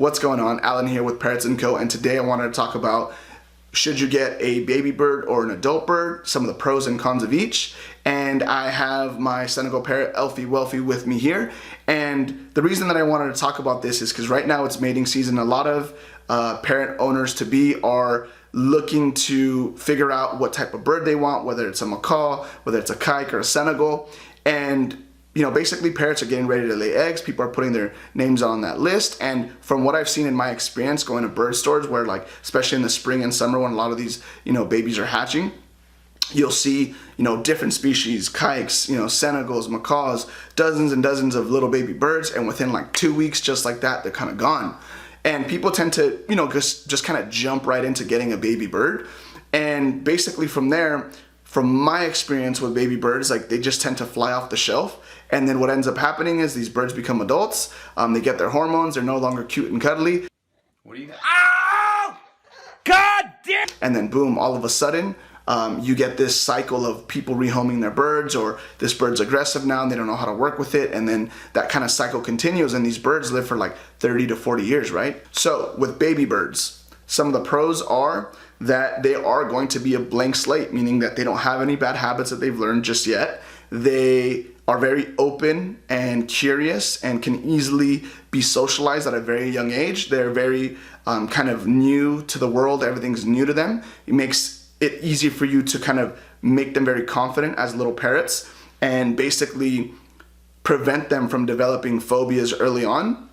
What's going on? Alan here with Parrots&Co, and today I wanted to talk about should you get a baby bird or an adult bird, some of the pros and cons of each. And I have my Senegal parrot, Elfie Welfie, with me here. And the reason that I wanted to talk about this is because right now it's mating season. A lot of parrot owners to be are looking to figure out what type of bird they want, whether it's a macaw, whether it's a kike or a Senegal. And you know, basically parrots are getting ready to lay eggs. People are putting their names on that list. And from what I've seen in my experience going to bird stores where, like, especially in the spring and summer when a lot of these, you know, babies are hatching, you'll see, you know, different species, kikes, you know, Senegals, macaws, dozens and dozens of little baby birds. And within like 2 weeks, just like that, they're kind of gone. And people tend to, you know, just kind of jump right into getting a baby bird. And basically from there, from my experience with baby birds, like, they just tend to fly off the shelf. And then what ends up happening is these birds become adults. They get their hormones. They're no longer cute and cuddly. What do you got? Oh! God damn! And then boom, all of a sudden, you get this cycle of people rehoming their birds, or this bird's aggressive now and they don't know how to work with it. And then that kind of cycle continues, and these birds live for like 30 to 40 years, right? So with baby birds, some of the pros are that they are going to be a blank slate, meaning that they don't have any bad habits that they've learned just yet. They are very open and curious and can easily be socialized at a very young age. They're very kind of new to the world. Everything's new to them. It makes it easy for you to kind of make them very confident as little parrots and basically prevent them from developing phobias early on.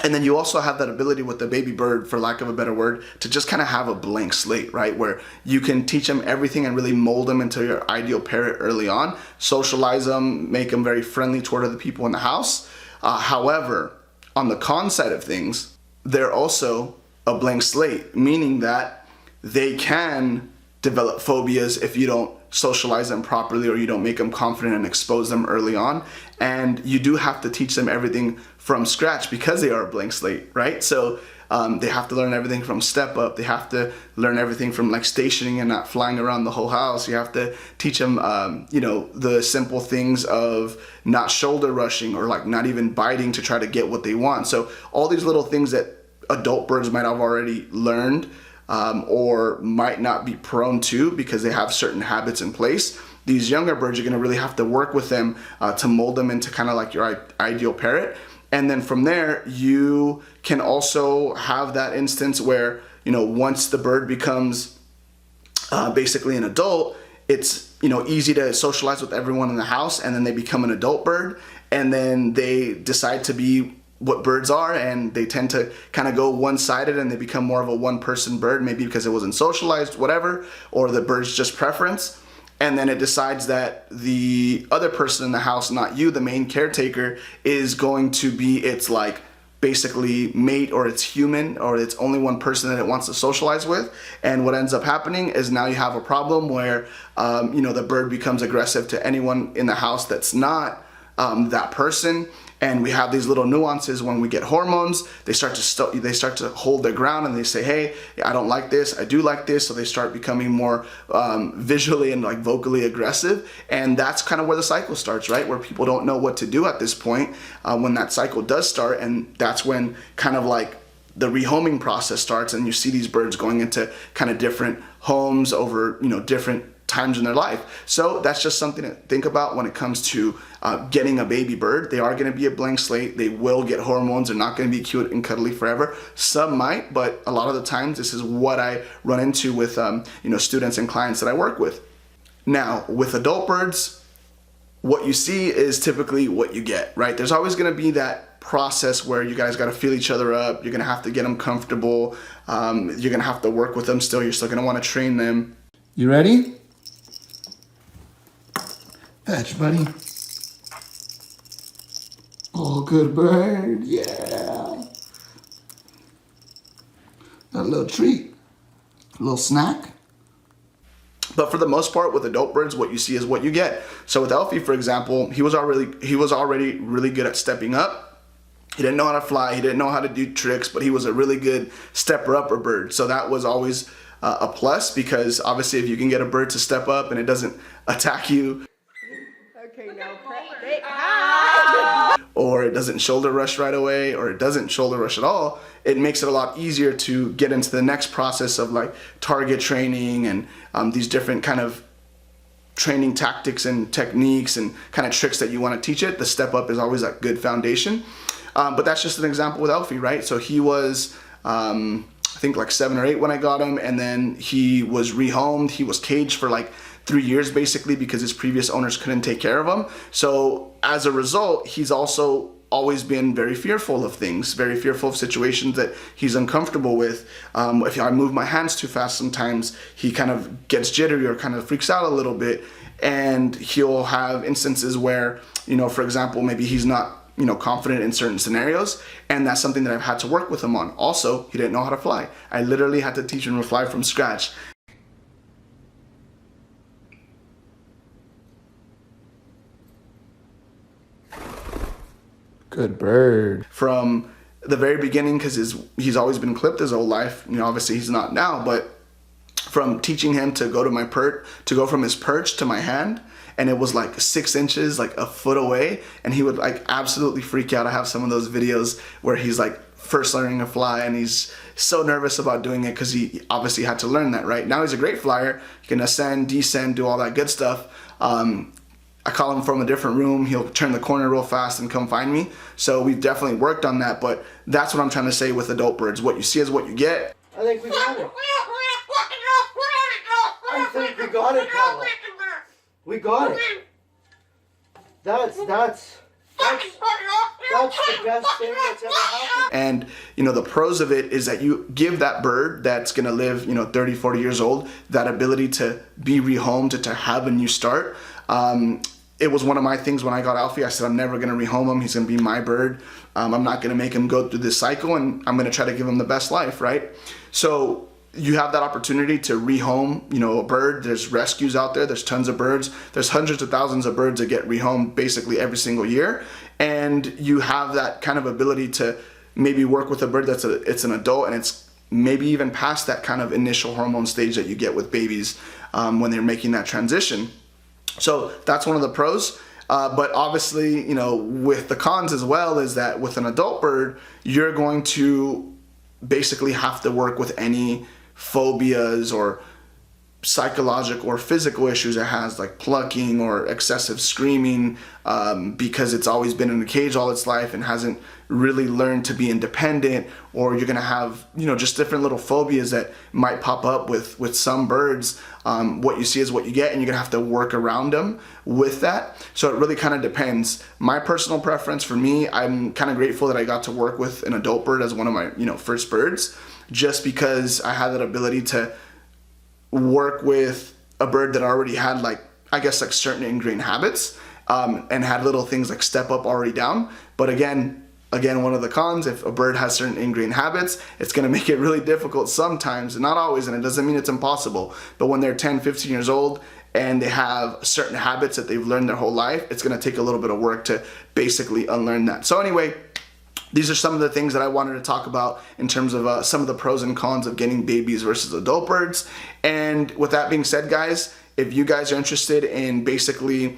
And then you also have that ability with the baby bird, for lack of a better word, to just kind of have a blank slate, right? Where you can teach them everything and really mold them into your ideal parrot early on, socialize them, make them very friendly toward other people in the house. However, on the con side of things, they're also a blank slate, meaning that they can develop phobias if you don't socialize them properly or you don't make them confident and expose them early on. And you do have to teach them everything from scratch because they are a blank slate, right? So they have to learn everything from step up. They have to learn everything from like stationing and not flying around the whole house. You have to teach them, you know, the simple things of not shoulder rushing or like not even biting to try to get what they want. So all these little things that adult birds might have already learned or might not be prone to because they have certain habits in place. These younger birds, you're gonna really have to work with them to mold them into kind of like your ideal parrot. And then from there, you can also have that instance where, you know, once the bird becomes basically an adult, it's, you know, easy to socialize with everyone in the house, and then they become an adult bird, and then they decide to be what birds are, and they tend to kind of go one-sided and they become more of a one-person bird, maybe because it wasn't socialized, whatever, or the bird's just preference. And then it decides that the other person in the house, not you, the main caretaker, is going to be its like basically mate or its human, or it's only one person that it wants to socialize with. And what ends up happening is now you have a problem where you know, the bird becomes aggressive to anyone in the house that's not that person. And we have these little nuances when we get hormones. They start to hold their ground, and they say, hey, I don't like this, I do like this. So they start becoming more visually and like vocally aggressive. And that's kind of where the cycle starts, right? Where people don't know what to do at this point when that cycle does start. And that's when kind of like the rehoming process starts, and you see these birds going into kind of different homes over, you know, different times in their life. So that's just something to think about when it comes to getting a baby bird. They are going to be a blank slate. They will get hormones. They're not going to be cute and cuddly forever. Some might, but a lot of the times this is what I run into with you know, students and clients that I work with. Now with adult birds, what you see is typically what you get, right? There's always going to be that process where you guys got to feel each other up. You're going to have to get them comfortable. You're going to have to work with them still. You're still going to want to train them. You ready? Fetch, buddy. Oh, good bird. Yeah. Got a little treat. A little snack. But for the most part, with adult birds, what you see is what you get. So with Elfie, for example, he was already really good at stepping up. He didn't know how to fly. He didn't know how to do tricks, but he was a really good stepper-upper bird. So that was always a plus, because obviously if you can get a bird to step up and it doesn't attack you, Okay, now or it doesn't shoulder rush right away, or it doesn't shoulder rush at all, it makes it a lot easier to get into the next process of like target training and these different kind of training tactics and techniques and kind of tricks that you want to teach it. The step up is always a good foundation. But that's just an example with Elfie, right? So he was, I think like 7 or 8 when I got him, and then he was rehomed. He was caged for like 3 years basically because his previous owners couldn't take care of him. So as a result, he's also always been very fearful of things, very fearful of situations that he's uncomfortable with. If I move my hands too fast, sometimes he kind of gets jittery or kind of freaks out a little bit. And he'll have instances where, for example, maybe he's not, confident in certain scenarios. And that's something that I've had to work with him on. Also, he didn't know how to fly. I literally had to teach him to fly from scratch. Good bird. From the very beginning, because he's always been clipped his whole life. Obviously he's not now, but from teaching him to go from his perch to my hand, and it was like 6 inches, like a foot away, and he would like absolutely freak out. I have some of those videos where he's like first learning to fly, and he's so nervous about doing it because he obviously had to learn that, right? Now he's a great flyer. He can ascend, descend, do all that good stuff. I call him from a different room. He'll turn the corner real fast and come find me. So we've definitely worked on that, but that's what I'm trying to say with adult birds. What you see is what you get. I think we got it. I think we got it, Pablo. We got it. That's the best thing that's ever happened. And the pros of it is that you give that bird that's gonna live 30, 40 years old that ability to be rehomed, to have a new start. It was one of my things when I got Alfie. I said, I'm never going to rehome him. He's going to be my bird. I'm not going to make him go through this cycle, and I'm going to try to give him the best life, right? So you have that opportunity to rehome, a bird. There's rescues out there. There's tons of birds. There's hundreds of thousands of birds that get rehomed basically every single year. And you have that kind of ability to maybe work with a bird it's an adult, and it's maybe even past that kind of initial hormone stage that you get with babies when they're making that transition. So that's one of the pros. But obviously, with the cons as well, is that with an adult bird, you're going to basically have to work with any phobias or psychological or physical issues it has, like plucking or excessive screaming, because it's always been in a cage all its life and hasn't really learned to be independent. Or you're gonna have just different little phobias that might pop up with some birds. What you see is what you get, and you're gonna have to work around them with that. So it really kind of depends. My personal preference, for me, I'm kind of grateful that I got to work with an adult bird as one of my first birds, just because I had that ability to work with a bird that already had certain ingrained habits, and had little things like step up already down. But again, one of the cons, if a bird has certain ingrained habits, it's going to make it really difficult sometimes, and not always, and it doesn't mean it's impossible. But when they're 10, 15 years old and they have certain habits that they've learned their whole life, it's going to take a little bit of work to basically unlearn that. So anyway, these are some of the things that I wanted to talk about in terms of some of the pros and cons of getting babies versus adult birds. And with that being said, guys, if you guys are interested in basically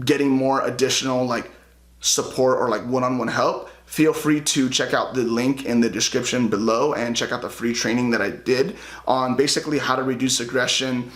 getting more additional support or one-on-one help, feel free to check out the link in the description below and check out the free training that I did on basically how to reduce aggression,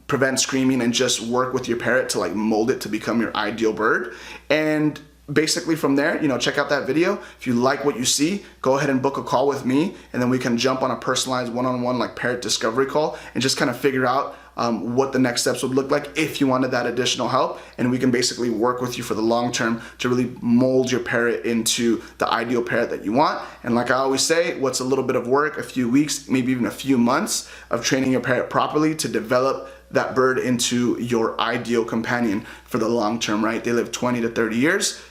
prevent screaming, and just work with your parrot to mold it to become your ideal bird. And basically from there, check out that video. If you like what you see, go ahead and book a call with me, and then we can jump on a personalized one-on-one parrot discovery call and just kind of figure out what the next steps would look like if you wanted that additional help. And we can basically work with you for the long term to really mold your parrot into the ideal parrot that you want. And like I always say, what's a little bit of work, a few weeks, maybe even a few months of training your parrot properly to develop that bird into your ideal companion for the long term, right? They live 20 to 30 years.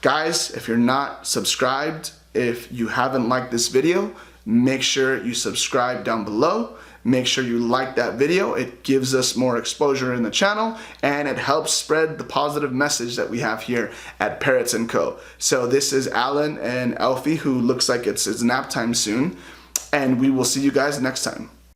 Guys, if you're not subscribed, if you haven't liked this video, make sure you subscribe down below. Make sure you like that video. It gives us more exposure in the channel, and it helps spread the positive message that we have here at Parrots&Co. So this is Alan and Elfie, who looks like it's nap time soon, and we will see you guys next time.